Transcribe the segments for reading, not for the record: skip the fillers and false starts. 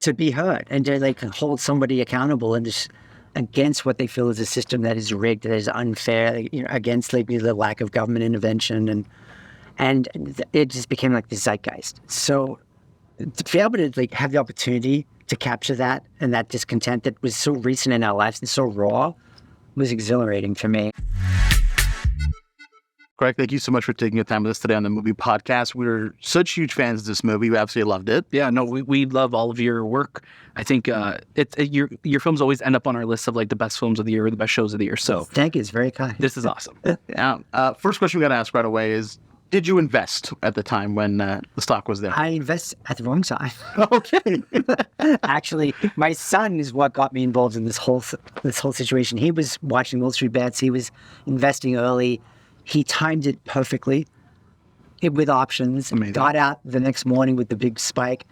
to be heard and to like hold somebody accountable and just against what they feel is a system that is rigged, that is unfair, against like the lack of government intervention, and it just became like the zeitgeist. So to be able to like have the opportunity to capture that and that discontent that was so recent in our lives and so raw was exhilarating for me. Craig, thank you so much for taking the time with us today on the Movie Podcast. We're such huge fans of this movie. We absolutely loved it. Yeah, no, we love all of your work. I think your films always end up on our list of like the best films of the year or the best shows of the year. So thank you. It's very kind. This is awesome. Yeah. First question we got to ask right away is, did you invest at the time when the stock was there? I invest at the wrong time. Okay. Actually, my son is what got me involved in this whole situation. He was watching Wall Street Bets. He was investing early. He timed it perfectly with options. Amazing. Got out the next morning with the big spike.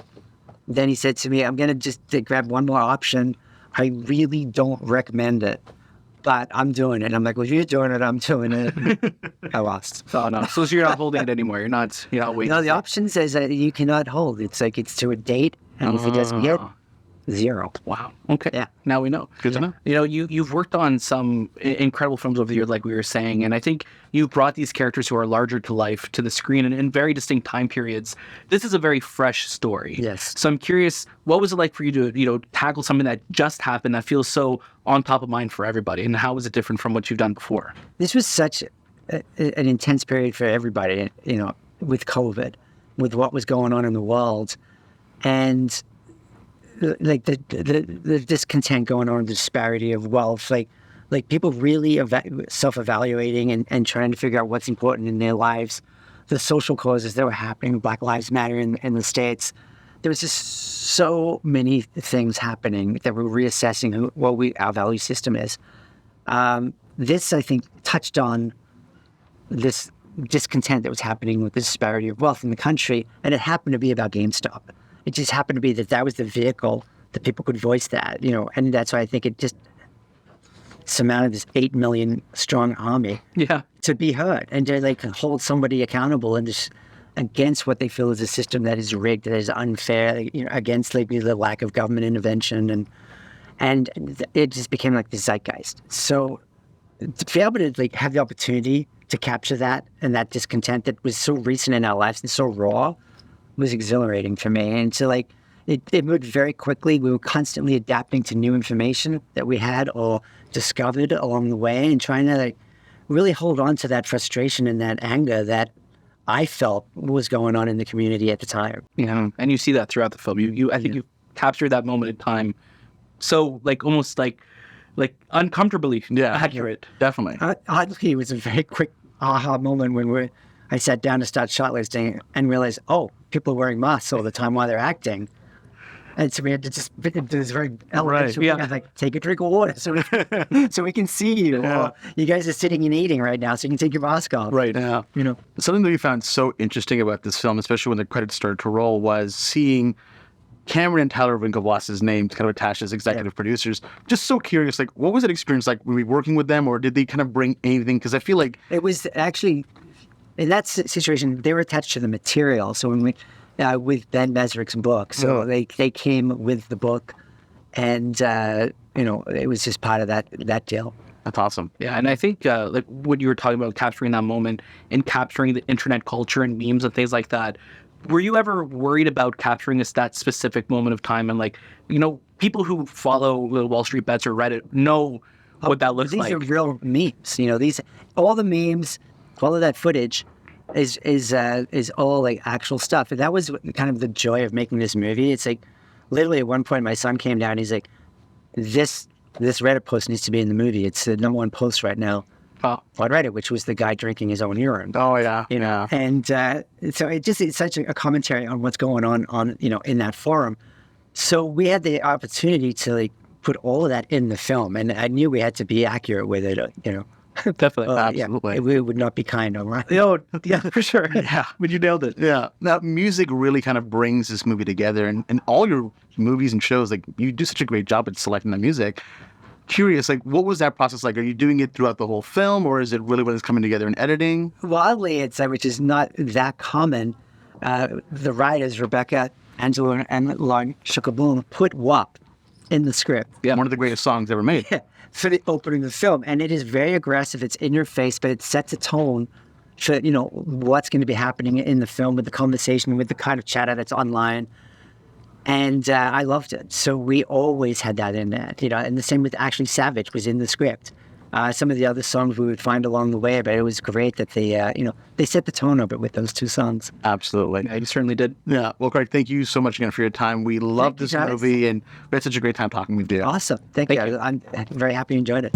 Then he said to me, I'm going to just grab one more option. I really don't recommend it, but I'm doing it. I'm like, well, you're doing it. I'm doing it. I lost. Oh, no. So you're not holding it anymore. You're not waiting. No, the option says that you cannot hold. It's like it's to a date, and if it doesn't hit, zero. Wow. Okay. Yeah. Now we know. Good to know. You've worked on some incredible films over the years, like we were saying, and I think you've brought these characters who are larger to life to the screen in very distinct time periods. This is a very fresh story. Yes. So I'm curious, what was it like for you to tackle something that just happened that feels so on top of mind for everybody, and how was it different from what you've done before? This was such an intense period for everybody, with COVID, with what was going on in the world, and like the discontent going on, the disparity of wealth, like people really self-evaluating and trying to figure out what's important in their lives, the social causes that were happening, Black Lives Matter in the States. There was just so many things happening that we're reassessing what our value system is. This, I think, touched on this discontent that was happening with the disparity of wealth in the country, and it happened to be about GameStop. It just happened to be that was the vehicle that people could voice that, and that's why I think it just surmounted this 8 million strong army to be heard and to like hold somebody accountable and just against what they feel is a system that is rigged, that is unfair, against like the lack of government intervention, and it just became like the zeitgeist. So to be able to like have the opportunity to capture that and that discontent that was so recent in our lives and so raw was exhilarating for me. And so like it moved very quickly. We were constantly adapting to new information that we had or discovered along the way, and trying to like really hold on to that frustration and that anger that I felt was going on in the community at the time. Yeah, and you see that throughout the film. I think you captured that moment in time, so like almost like uncomfortably accurate. Definitely. Oddly, it was a very quick aha moment when I sat down to start shortlisting and realized, people are wearing masks all the time while they're acting. And so we had to just do this very elegant, like take a drink of water so we can see you. Yeah. Or you guys are sitting and eating right now, so you can take your mask off. Right. Yeah. Something that we found so interesting about this film, especially when the credits started to roll, was seeing Cameron and Tyler Winklevoss's names kind of attached as executive producers. Just so curious, like, what was that experience like? Were we working with them, or did they kind of bring anything? Because I feel like it was actually, in that situation, they were attached to the material. So when we, with Ben Mesrick's book, so they came with the book, and it was just part of that deal. That's awesome. Yeah, and I think like what you were talking about, capturing that moment and capturing the internet culture and memes and things like that. Were you ever worried about capturing that specific moment of time? And like, people who follow Wall Street Bets or Reddit know what that looks like. These are real memes. All the memes, all of that footage is all like actual stuff. And that was kind of the joy of making this movie. It's like, literally at one point my son came down and he's like, this Reddit post needs to be in the movie. It's the number one post right now on Reddit, which was the guy drinking his own urine. Oh yeah. And so it's such a commentary on what's going on in that forum. So we had the opportunity to like put all of that in the film, and I knew we had to be accurate with it. Definitely, absolutely. It would not be kind, all right? Yeah, for sure. Yeah, but you nailed it. Yeah. Now, music really kind of brings this movie together, and all your movies and shows, like, you do such a great job at selecting the music. Curious, like, what was that process like? Are you doing it throughout the whole film, or is it really when it's coming together in editing? Well, oddly, which is not that common. The writers, Rebecca Angela and Lars Shakaboom put WAP in the script. Yeah, one of the greatest songs ever made. For the opening of the film. And it is very aggressive. It's in your face, but it sets a tone for, what's going to be happening in the film with the conversation, with the kind of chatter that's online. And I loved it. So we always had that in there, and the same with actually Savage was in the script. Some of the other songs we would find along the way, but it was great that they set the tone of it with those two songs. Absolutely. Yeah, you certainly did. Yeah. Well, Craig, thank you so much again for your time. We love Thank you, this guys. movie, and we had such a great time talking with you. Awesome. Thank you. I'm very happy you enjoyed it.